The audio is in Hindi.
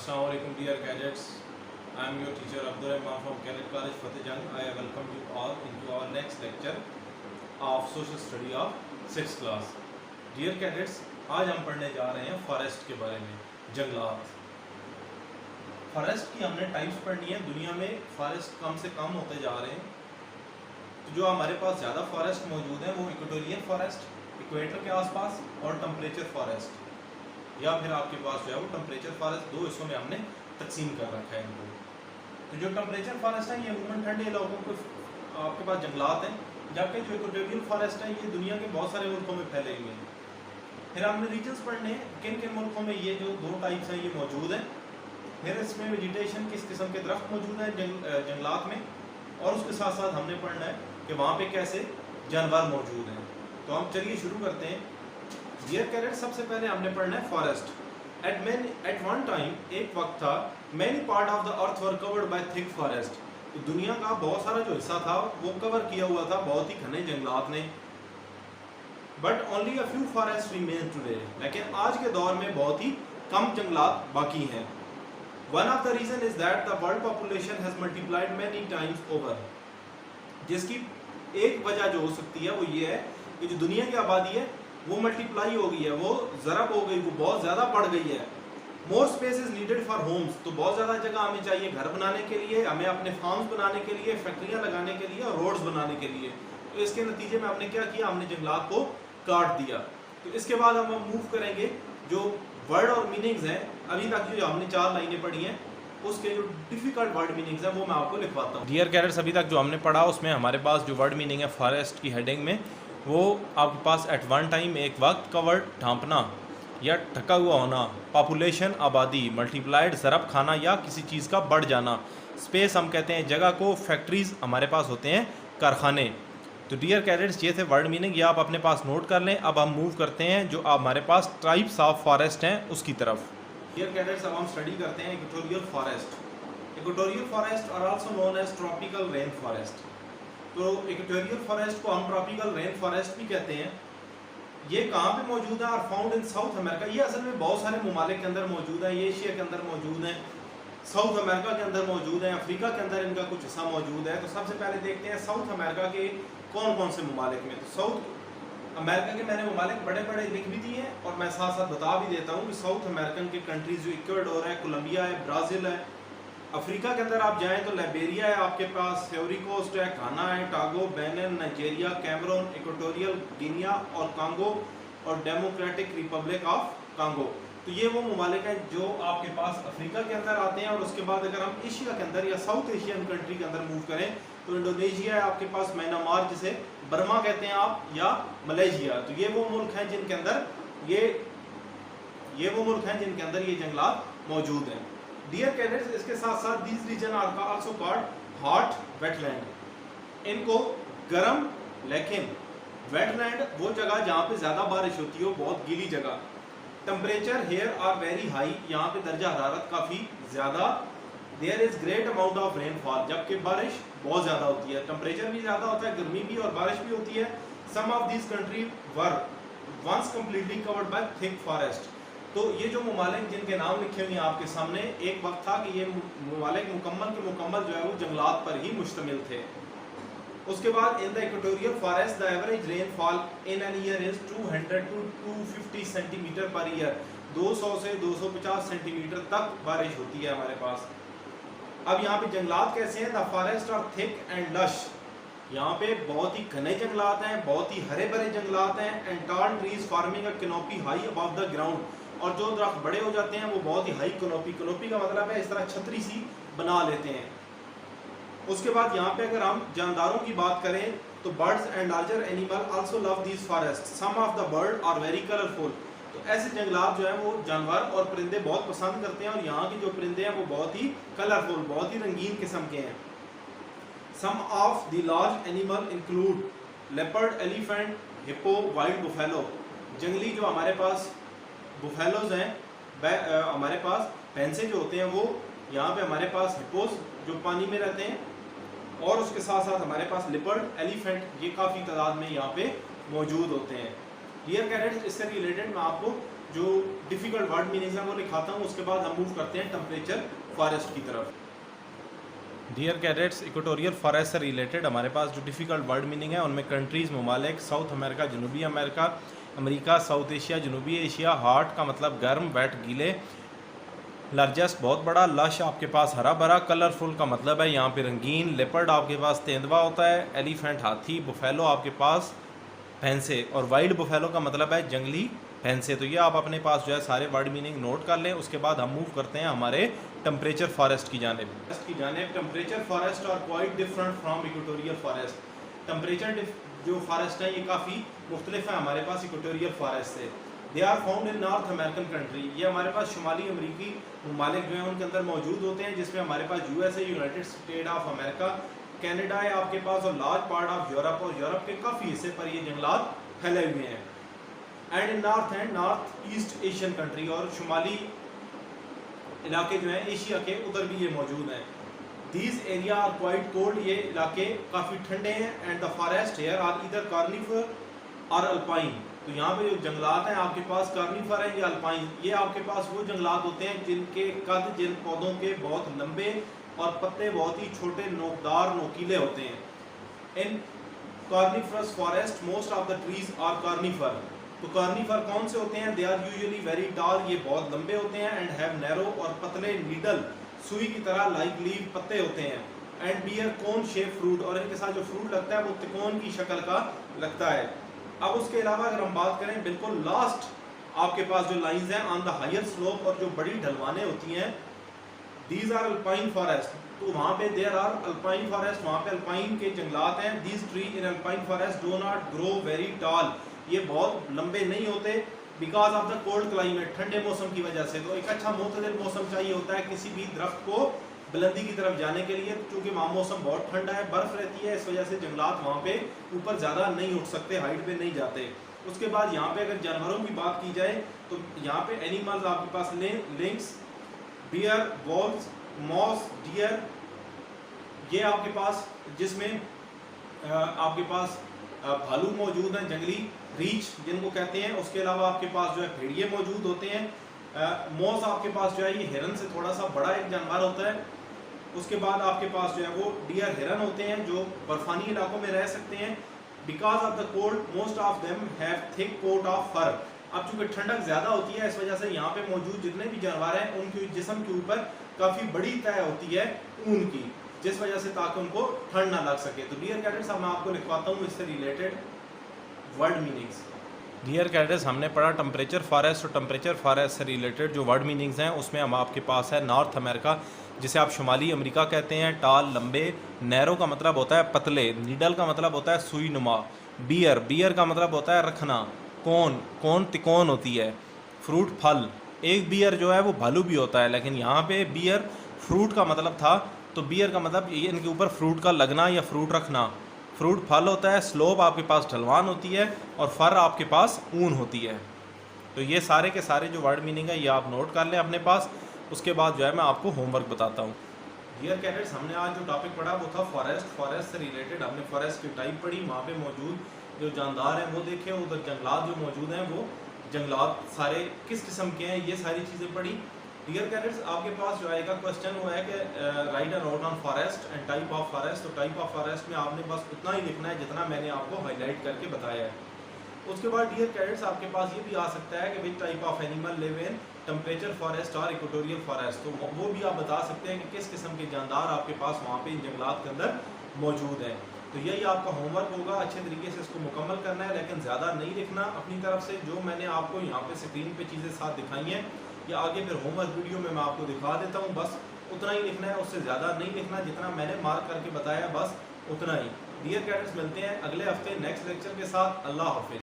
Assalamu alaikum dear cadets. I am your teacher Abdul Rahman from Cadet College Fatehjung. I welcome you all into our next lecture of social study of 6th class. Dear cadets, आज हम पढ़ने जा रहे हैं फॉरेस्ट के बारे में, जंगलात। फॉरेस्ट की हमने टाइप्स पढ़नी है। दुनिया में फॉरेस्ट कम से कम होते जा रहे हैं। तो जो हमारे पास ज़्यादा फॉरेस्ट मौजूद है वो इक्वेटोरियल फॉरेस्ट, इक्वेटर के आसपास, और टेम्परेचर फॉरेस्ट, या फिर आपके पास जो है वो टेम्परेचर फॉरेस्ट। दो हिस्सों में हमने तकसीम कर रखा है इनको। तो जो टेम्परेचर फॉरेस्ट है ये अमूमन ठंडे इलाकों को आपके पास जंगलात हैं, जबकि जो इक्वेटोरियल फॉरेस्ट है ये दुनिया के बहुत सारे मुल्कों में फैले हुए हैं। फिर हमने रीजन्स पढ़ने हैं, किन किन मुल्कों में ये जो दो टाइप्स हैं ये मौजूद हैं। फिर इसमें वेजिटेशन किस किस्म के दरख्त मौजूद हैं जंगलात में, और उसके साथ साथ हमने पढ़ना है कि वहाँ पे कैसे जानवर मौजूद हैं। तो हम चलिए शुरू करते हैं। डियर कैडेट्स, सबसे पहले हमने पढ़ना है फॉरेस्ट। एट वन टाइम, एक वक्त था, many part of the earth were covered by thick forest. तो दुनिया का बहुत सारा जो हिस्सा था वो कवर किया हुआ था बहुत ही घने जंगलात ने। But only a few forest remain today. लेकिन आज के दौर में बहुत ही कम जंगलात बाकी हैं। One of the reason is that the world population has multiplied many times over. जिसकी एक वजह जो हो सकती है वो ये है कि जो दुनिया की आबादी है वो मल्टीप्लाई हो गई है, वो ज़रब हो गई, वो बहुत ज़्यादा बढ़ गई है। More space is needed for homes. तो बहुत ज़्यादा जगह हमें चाहिए घर बनाने के लिए, हमें अपने फार्म्स बनाने के लिए, फैक्ट्रियाँ लगाने के लिए और रोड्स बनाने के लिए। तो इसके नतीजे में हमने क्या किया, हमने जंगलात को काट दिया। तो इसके बाद हम मूव करेंगे जो वर्ड और मीनिंग्स हैं। अभी तक जो हमने 4 लाइनें पढ़ी हैं उसके जो डिफिकल्ट वर्ड मीनिंग्स हैं वो मैं आपको लिखवाता हूँ। डियर कैडेट्स, अभी तक जो हमने पढ़ा उसमें हमारे पास जो वर्ड मीनिंग है फॉरेस्ट की हेडिंग में, वो आपके पास एट वन टाइम, एक वक्त, कवर्ड ढांपना या ढका हुआ होना, पॉपुलेशन आबादी, मल्टीप्लाइड ज़रब खाना या किसी चीज़ का बढ़ जाना, स्पेस हम कहते हैं जगह को, फैक्ट्रीज़ हमारे पास होते हैं कारखाने। तो डियर कैडेट्स, ये थे वर्ड मीनिंग, ये आप अपने पास नोट कर लें। अब हम मूव करते हैं जो हमारे पास टाइप्स ऑफ फॉरेस्ट हैं उसकी तरफ। डियर कैडेट्स, अब हम स्टडी करते हैं equatorial forest. Equatorial forest are also known as tropical rain forest. तो इक्वेटोरियल फॉरेस्ट को हम ट्रॉपिकल रेन फॉरेस्ट भी कहते हैं। ये कहाँ पे मौजूद है? और फाउंड इन साउथ अमेरिका। ये असल में बहुत सारे ममालिक के अंदर मौजूद है। ये एशिया के अंदर मौजूद है, साउथ अमेरिका के अंदर मौजूद है, अफ्रीका के अंदर इनका कुछ हिस्सा मौजूद है। तो सबसे पहले देखते हैं साउथ अमेरिका के कौन कौन से ममालिक में। तो साउथ अमेरिका के मैंने ममालिक बड़े बड़े लिख भी दिए हैं और मैं साथ साथ बता भी देता हूँ कि साउथ अमेरिकन के कंट्रीज जो इक्वाडोर है, कोलंबिया है, ब्राज़ील है। अफ्रीका के अंदर आप जाएं तो लाइबेरिया है आपके पास, सेवरी कोस्ट है, घाना है, Togo, Benin, Nigeria, Cameroon, Equatorial Guinea और कांगो और डेमोक्रेटिक रिपब्लिक ऑफ कांगो। तो ये वो ममालिक हैं जो आपके पास अफ्रीका के अंदर आते हैं। और उसके बाद अगर हम एशिया के अंदर या साउथ एशियन कंट्री के अंदर मूव करें तो इंडोनेशिया है आपके पास, म्यांमार जिसे बर्मा कहते हैं आप, या मलेशिया। तो ये वो मुल्क हैं जिनके अंदर ये जंगलात मौजूद हैं। डियर कैडेट्स, इसके साथ साथ these region are also called hot wetland. इनको गर्म लेकिन वेटलैंड वो जगह जहाँ पे ज़्यादा बारिश होती हो, बहुत गीली जगह। Temperature here are very high. यहाँ पे दर्जा हरारत काफ़ी ज़्यादा। There is great amount of rainfall. जबकि बारिश बहुत ज़्यादा होती है, टेम्परेचर भी ज़्यादा होता है, गर्मी भी और बारिश भी होती है। Some of these country were once completely covered by thick forest. तो ये जो ममालिक जिनके नाम लिखे हुए हैं आपके सामने, एक वक्त था कि ये ममालिक मुकम्मल के मुकम्मल जो है वो जंगलात पर ही मुश्तमिल थे। उसके बाद in the equatorial forest the average rainfall in an year is 200 to 250 centimetre per year. 200 से 250 सेंटीमीटर तक बारिश होती है हमारे पास। अब यहाँ पे जंगलात कैसे हैं? The forest are thick and lush. यहाँ पे बहुत ही घने जंगलात हैं, बहुत ही हरे भरे जंगलात हैं। And tall trees forming a canopy high above the ground. और जो दरख्त बड़े हो जाते हैं वो बहुत ही हाई कैनोपी का मतलब है इस तरह छतरी सी बना लेते हैं। उसके बाद यहाँ पे अगर हम जानदारों की बात करें तो birds and larger animal also love these forest. Some of the bird are very colourful. तो ऐसे जंगलात जो है वो जानवर और परिंदे बहुत पसंद करते हैं, और यहाँ के जो परिंदे हैं वो बहुत ही कलरफुल, बहुत ही रंगीन किस्म के हैं। Some of the large animal include leopard, elephant, hippo, wild buffalo. जंगली जो हमारे पास बुफेलोज हैं, हमारे पास भैंसे जो होते हैं वो, यहाँ पे हमारे पास हिप्पोस जो पानी में रहते हैं, और उसके साथ साथ हमारे पास लिपर्ड, एलिफेंट, ये काफ़ी तादाद में यहाँ पे मौजूद होते हैं। डियर कैडेट्स, इससे रिलेटेड मैं आपको जो डिफ़िकल्ट वर्ड मीनिंग्स हैं वो लिखाता हूँ, उसके बाद हम मूव करते हैं टेम्परेचर फॉरेस्ट की तरफ। डियर कैडेट्स, इक्वेटोरियल फॉरेस्ट से रिलेटेड हमारे पास जो डिफ़िकल्ट वर्ड मीनिंग है उनमें कंट्रीज़, ममालिक, साउथ अमेरिका, जनूबी अमेरिका, अमेरिका, साउथ एशिया, जनूबी एशिया। हॉट का मतलब गर्म, वेट गीले, लार्जेस्ट बहुत बड़ा, लश आपके पास हरा भरा, कलरफुल का मतलब है यहाँ पे रंगीन, लेपर्ड आपके पास तेंदुआ होता है, एलिफेंट हाथी, बुफेलो आपके पास भैंसे, और वाइल्ड बुफेलो का मतलब है जंगली भैंसे। तो ये आप अपने पास जो है सारे वर्ड मीनिंग नोट कर लें। उसके बाद हम मूव करते हैं हमारे टेम्परेचर फॉरेस्ट की जानिब। Temperature forest are quite different from equatorial forest. Temperature जो फॉरेस्ट है ये काफ़ी मुख्तलिफ है हमारे पास इक्वेटोरियल फॉरेस्ट से। They are found in North American country. ये हमारे पास शुमाली अमरीकी ममालिक जो हैं उनके अंदर मौजूद होते हैं, जिसमें हमारे पास USA, United State of America, Canada है आपके पास, और लार्ज पार्ट ऑफ यूरोप, और यूरोप के काफ़ी हिस्से पर ये जंगलात फैले हुए हैं। And in north east Asian country, और शुमाली इलाके जो हैं एशिया के उधर भी ये मौजूद हैं। These area are quite cold, ये इलाके काफ़ी ठंडे हैं। And the forest here are इधर कार्निफर और अल्पाइन। तो यहाँ पे जो जंगलात हैं आपके पास कार्निफर हैं या अल्पाइन, ये आपके पास वो जंगलात होते हैं जिनके कद, जिन पौधों के बहुत लंबे और पत्ते बहुत ही छोटे, नोकदार, नोकीले होते हैं। In coniferous forest most of the trees are conifer. तो कार्निफर कौन से होते हैं? दे आर यूजुअली वेरी टाल, ये बहुत लंबे होते हैं। एंड हैव नैरो, और पतले नीडल, सुई की तरह, लाइक लीव, पत्ते होते हैं। And bear cone shape fruit, और इनके साथ जो फ्रूट लगता है वो त्रिकोण की शक्ल का लगता है। अब उसके अलावा अगर हम बात करें बिल्कुल लास्ट आपके पास जो लाइंस हैं ऑन द हायर स्लोप, और जो बड़ी ढलवानें होती हैं, दीज आर अल्पाइन फॉरेस्ट। तो वहाँ पे देयर आर अल्पाइन फॉरेस्ट, वहाँ पे अल्पाइन के जंगलात हैं। These tree in alpine forest do not grow very tall, ये बहुत लंबे नहीं होते, because of the cold climate, ठंडे मौसम की वजह से। तो एक अच्छा मुतदिल मौसम चाहिए होता है किसी भी दरख्त को बुलंदी की तरफ जाने के लिए, क्योंकि वहाँ मौसम बहुत ठंडा है, बर्फ रहती है, इस वजह से जंगलात वहाँ पे ऊपर ज़्यादा नहीं उठ सकते, हाइट पे नहीं जाते। उसके बाद यहाँ पे अगर जानवरों की बात की जाए तो यहाँ पे एनिमल्स आपके पास lynx, bear, wolves, moose, deer, ये आपके पास, जिसमें आपके पास भालू मौजूद हैं, जंगली रीछ जिनको कहते हैं। उसके अलावा आपके पास जो है भेड़िए मौजूद होते हैं। मॉस आपके पास जो है ये हिरन से थोड़ा सा बड़ा एक जानवर होता है। उसके बाद आपके पास जो है वो डियर हिरन होते हैं जो बर्फानी इलाकों में रह सकते हैं। Because of the cold most of them have thick coat of fur. अब चूंकि ठंडक ज़्यादा होती है, इस वजह से यहाँ पे मौजूद जितने भी जानवर हैं उनके जिस्म के ऊपर काफ़ी बड़ी तय होती है ऊन की, जिस वजह से ताकि उनको ठंड ना लग सके। तो डियर कैडेट्स, अब मैं आपको लिखवाता हूँ इससे related word meanings. Dear cadets, हमने पढ़ा टेम्परेचर फॉरेस्ट, और टेम्परेचर फॉरेस्ट से रिलेटेड जो वर्ड मीनिंग्स हैं उसमें हम आपके पास है नॉर्थ अमेरिका, जिसे आप शुमाली अमेरिका कहते हैं, टाल लंबे, नैरो का मतलब होता है पतले, नीडल का मतलब होता है सुई नुमा, बियर, बियर का मतलब होता है रखना, कोन, कोन तिकोन होती है, फ्रूट फल, एक बियर जो है वो भालू भी होता है, लेकिन यहाँ पे बियर फ्रूट का मतलब था, तो बियर का मतलब ये इनके ऊपर फ्रूट का लगना या फ्रूट रखना। फ्रूट फल होता है, स्लोप आपके पास ढलवान होती है, और फर आपके पास ऊन होती है। तो ये सारे के सारे जो वर्ड मीनिंग है ये आप नोट कर लें अपने पास। उसके बाद जो है मैं आपको होमवर्क बताता हूँ। डियर कैडेट्स, हमने आज जो टॉपिक पढ़ा वो था फॉरेस्ट। फॉरेस्ट से रिलेटेड हमने फॉरेस्ट की टाइप पढ़ी, वहाँ पे मौजूद जो जानदार हैं वो देखे, उधर जंगलात जो मौजूद हैं वो जंगलात सारे किस किस्म के हैं, ये सारी चीज़ें पढ़ी। डियर कैडेट्स, आपके पास जो आएगा क्वेश्चन वो है कि right a note on forest and type of forest. तो टाइप ऑफ फॉरेस्ट में आपने बस उतना ही लिखना है जितना मैंने आपको हाईलाइट करके बताया है। उसके बाद डियर कैडेट्स, आपके पास ये भी आ सकता है कि which type of animal live in temperature forest और इक्वेटोरियल फॉरेस्ट। तो वो भी आप बता सकते हैं कि किस किस्म के जानदार आपके पास वहाँ पे इन जंगलात के अंदर मौजूद हैं। तो यही आपका होमवर्क होगा, अच्छे तरीके से इसको मुकम्मल करना है, लेकिन ज़्यादा नहीं लिखना अपनी तरफ से। जो मैंने आपको यहाँ पे स्क्रीन पे चीज़ें साथ दिखाई हैं या आगे फिर होमवर्क वीडियो में मैं आपको दिखा देता हूँ, बस उतना ही लिखना है, उससे ज़्यादा नहीं लिखना। जितना मैंने मार्क करके बताया बस उतना ही। डियर कैडेट्स, मिलते हैं अगले हफ्ते नेक्स्ट लेक्चर के साथ। अल्लाह हाफिज़।